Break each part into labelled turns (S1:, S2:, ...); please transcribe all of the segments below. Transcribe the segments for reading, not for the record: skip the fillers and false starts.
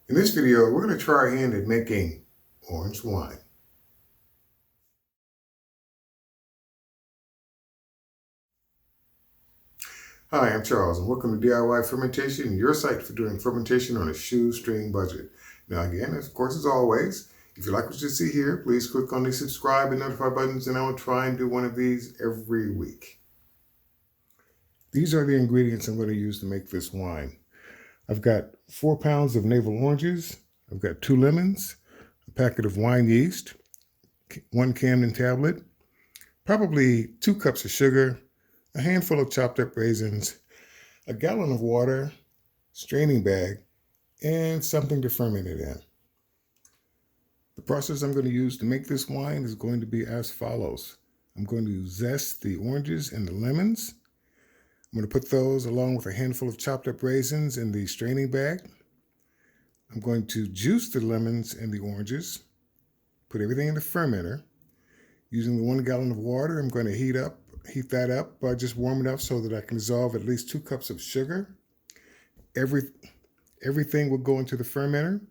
S1: In this video, we're going to try our hand at making orange wine. Hi, I'm Charles, and welcome to DIY Fermentation, your site for doing fermentation on a shoestring budget. Now again, of course, as always, if you like what you see here, please click on the subscribe and notify buttons, and I will try and do one of these every week. These are the ingredients I'm going to use to make this wine. I've got 4 pounds of Navel Oranges, I've got 2 lemons, a packet of wine yeast, 1 Campton Tablet, probably 2 cups of sugar, a handful of chopped up raisins, a gallon of water, straining bag, and something to ferment it in. The process I'm going to use to make this wine is going to be as follows. I'm going to zest the oranges and the lemons. I'm going to put those along with a handful of chopped up raisins in the straining bag. I'm going to juice the lemons and the oranges, put everything in the fermenter. Using the 1 gallon of water, I'm going to heat that up, just warm it up so that I can dissolve at least 2 cups of sugar. Everything will go into the fermenter.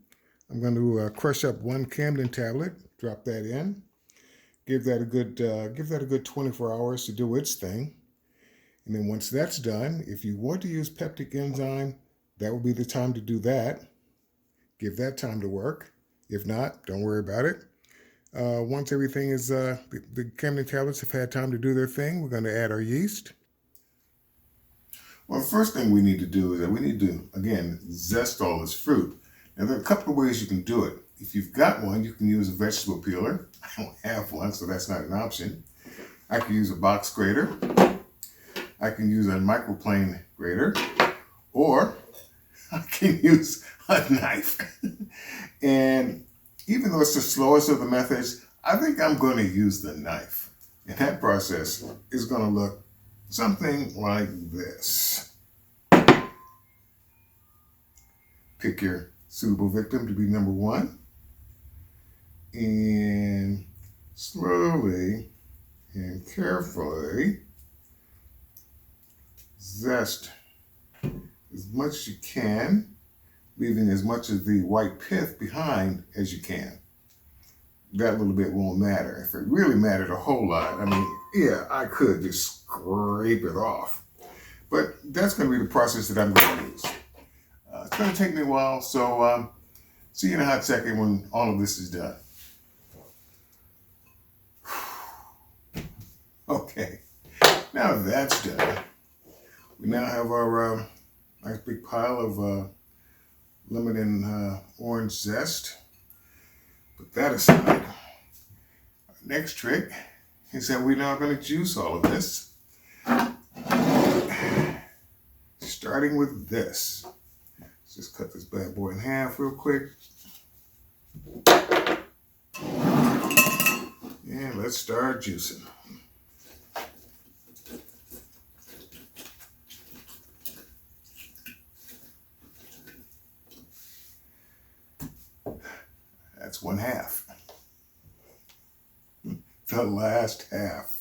S1: I'm going to crush up 1 Campton Tablet, drop that in, give that a good 24 hours to do its thing. And then once that's done, if you want to use peptic enzyme, that will be the time to do that. Give that time to work. If not, don't worry about it. Once everything is, the Campton tablets have had time to do their thing, we're going to add our yeast. Well, the first thing we need to do is that we need to, again, zest all this fruit. Now, there are a couple of ways you can do it. If you've got one, you can use a vegetable peeler. I don't have one, so that's not an option. I can use a box grater. I can use a microplane grater, or I can use a knife. And even though it's the slowest of the methods, I think I'm going to use the knife. And that process is going to look something like this. Pick your suitable victim to be number 1. And slowly and carefully zest as much as you can, leaving as much of the white pith behind as you can. That little bit won't matter. If it really mattered a whole lot, I mean, yeah, I could just scrape it off. But that's going to be the process that I'm going to use. It's going to take me a while, so see you in a hot second when all of this is done. Okay, now that's done, we now have our nice big pile of lemon and orange zest. Put that aside. Our next trick is that we're now going to juice all of this. Starting with this. Let's just cut this bad boy in half real quick. And let's start juicing. That's 1/2. The last half.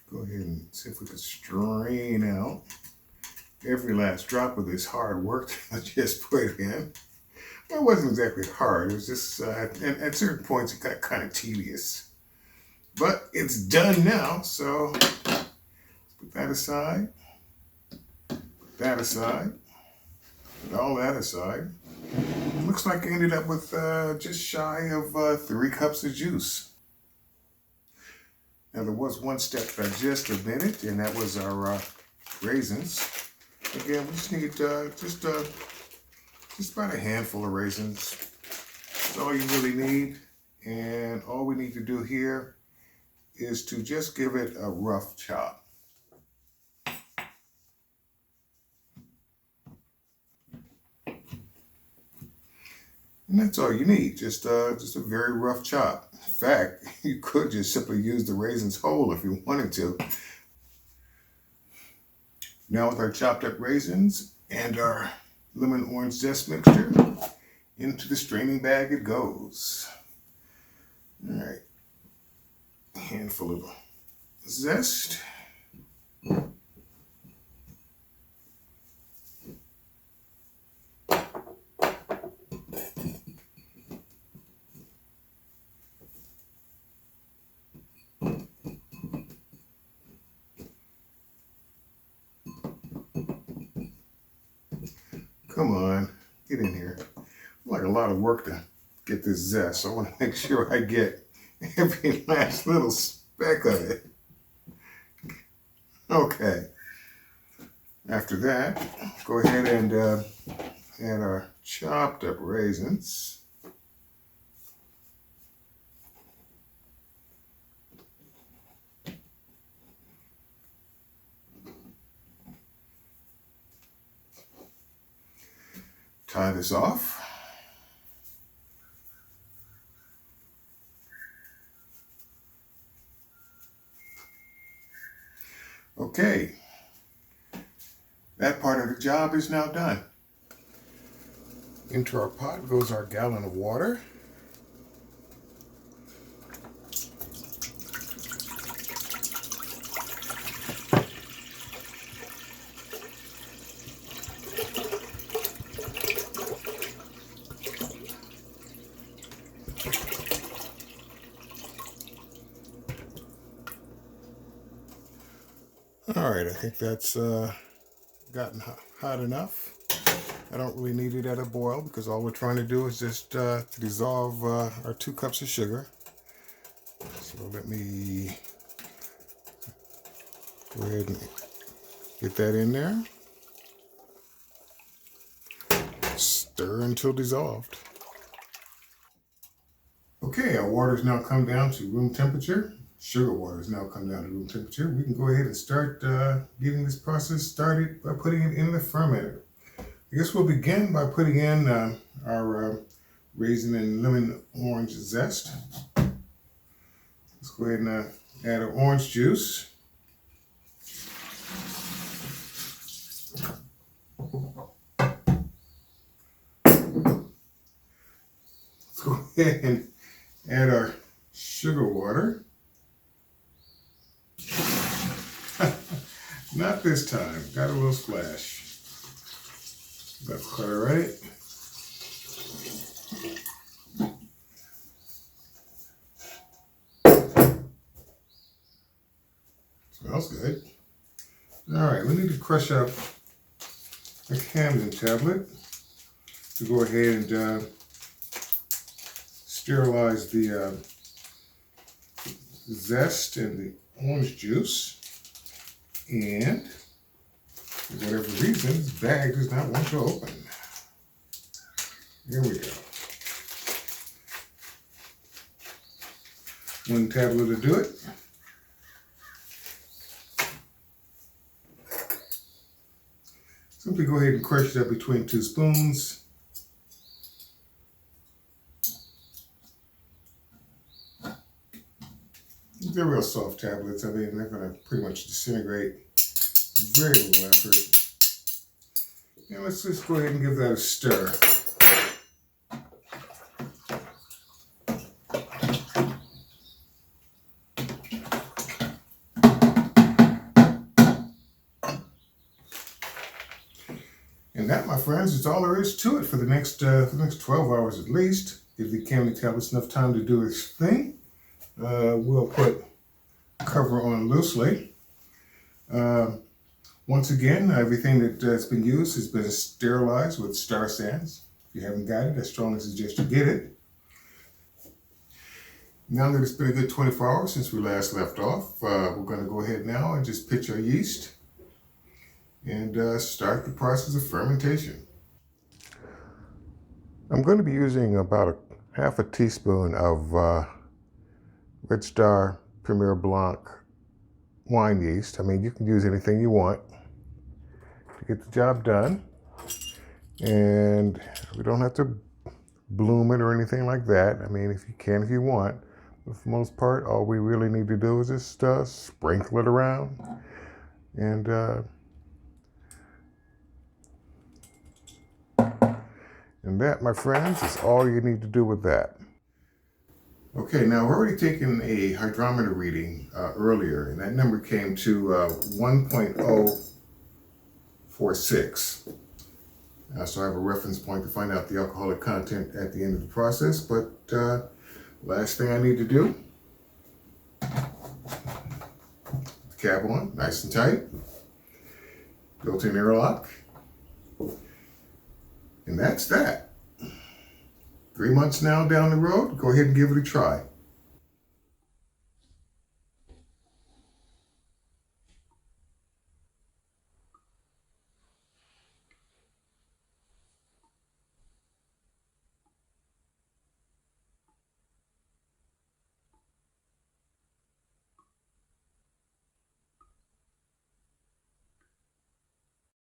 S1: Go ahead and see if we can strain out every last drop of this hard work that I just put in. Well, it wasn't exactly hard. It was just, at certain points, it got kind of tedious. But it's done now, so let's put that aside. Put that aside. Put all that aside. Looks like I ended up with just shy of 3 cups of juice. Now there was one step that I just omitted, and that was our raisins. Again, we just need just about a handful of raisins. That's all you really need. And all we need to do here is to just give it a rough chop. And that's all you need, just a very rough chop. In fact, you could just simply use the raisins whole if you wanted to. Now with our chopped up raisins and our lemon orange zest mixture, into the straining bag it goes. All right, a handful of zest. Come on, get in here. Like a lot of work to get this zest, so I want to make sure I get every last little speck of it. Okay. After that, go ahead and add our chopped up raisins. Tie this off. Okay, that part of the job is now done. Into our pot goes our gallon of water. All right, I think that's gotten hot enough. I don't really need it at a boil because all we're trying to do is just to dissolve our 2 cups of sugar. So let me go ahead and get that in there. Stir until dissolved. Okay, our water's now come down to room temperature. Sugar water has now come down to room temperature. We can go ahead and start getting this process started by putting it in the fermenter. I guess we'll begin by putting in our raisin and lemon orange zest. Let's go ahead and add our orange juice. Let's go ahead and add our sugar water. Not this time. Got a little splash. That's quite all right. Smells good. All right, we need to crush up a Campton Tablet to go ahead and sterilize the zest and the orange juice. And for whatever reason, this bag does not want to open. Here we go. One tablet to do it. Simply go ahead and crush it up between 2 spoons. They're real soft tablets. I mean, they're going to pretty much disintegrate. Very little effort. And let's just go ahead and give that a stir. And that, my friends, is all there is to it for the next 12 hours at least. Give the Campton Tablets enough time to do its thing. We'll put cover on loosely. Once again, everything that's been used has been sterilized with Star Sands. If you haven't got it, I strongly suggest you get it. Now that it's been a good 24 hours since we last left off, we're going to go ahead now and just pitch our yeast. and start the process of fermentation. I'm going to be using about half a teaspoon of Red Star Premier Blanc wine yeast. I mean, you can use anything you want to get the job done. And we don't have to bloom it or anything like that. I mean, if you can, if you want. But for the most part, all we really need to do is just sprinkle it around. And that, my friends, is all you need to do with that. Okay, now I've already taken a hydrometer reading earlier, and that number came to 1.046. So I have a reference point to find out the alcoholic content at the end of the process, but last thing I need to do, the cap on, nice and tight, built-in airlock, and that's that. 3 months now down the road, go ahead and give it a try.